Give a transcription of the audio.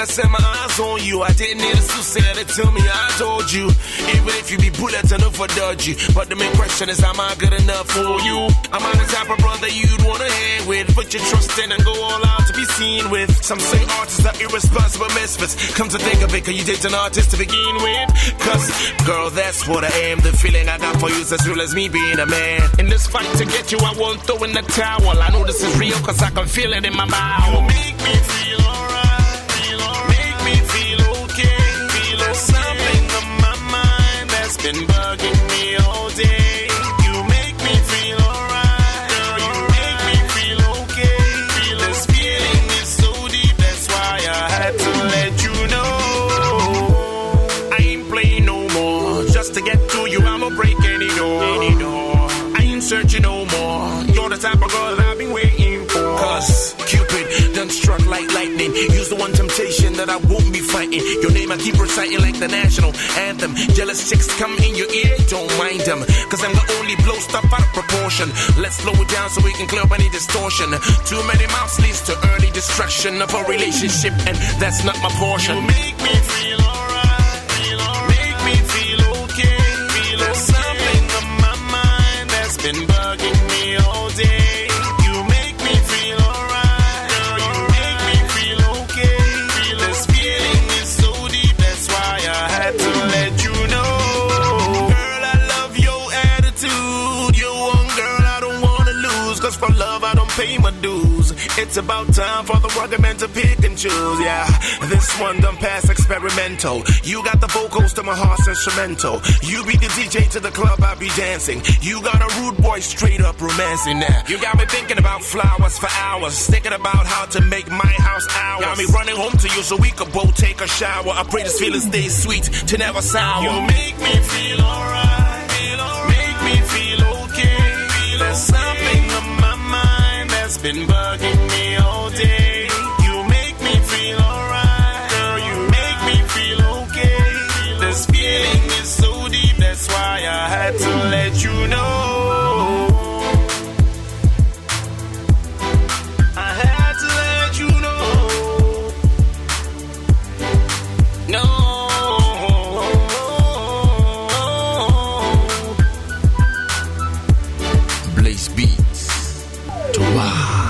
I set my eyes on you. I didn't need a suit to tell me I told you. Even if you be bullets enough for dodgy. But the main question is, am I good enough for you? Am I the type of brother you'd wanna hang with? Put your trust in and go all out to be seen with. Some say artists are irresponsible misfits. Come to think of it, cause you did an artist to begin with. Cause, girl, that's what I am. The feeling I got for you is as real as me being a man. In this fight to get you, I won't throw in the towel. I know this is real cause I can feel it in my mouth. You make me feel alright, make me feel okay. There's something on my mind that's been bugging me all day. You make me feel alright, girl, you make me feel okay. This feeling is so deep, that's why I had to let you know. I ain't playing no more, just to get to you I'ma break any door. I ain't searching no more, you're the type of girl I've been waiting for. Cause Cupid done struck like lightning. Use the one temptation that I won't be fighting. Your name I keep reciting like the national anthem. Jealous chicks come in your ear, don't mind them. Cause I'm the only blow stuff out of proportion. Let's slow it down so we can clear up any distortion. Too many mouths leads to early destruction of a relationship, and that's not my portion. You make me feel alright, make me feel okay. There's something on my mind that's been bugging me all day. You make me feel alright, girl, you make me feel okay. This feeling is so deep, that's why I had to let you know. Girl, I love your attitude. You're one girl I don't wanna lose. Cause for love I don't pay my dues. It's about time for the Ruggedman to pick and choose, yeah. This one done past experimental. You got the vocals to my heart's instrumental. You be the DJ to the club, I be dancing. You got a rude boy straight up romancing now. You got me thinking about flowers for hours. Thinking about how to make my house ours. Got me running home to you so we could both take a shower. I pray this feeling stays sweet to never sour. You make me feel alright, make me feel okay. There's something on my mind that's been bugging me all day. You make me feel alright, girl, you make me feel okay. This feeling is so deep, that's why I had to let you know. I had to let you know. No. Blaze Beats to wow.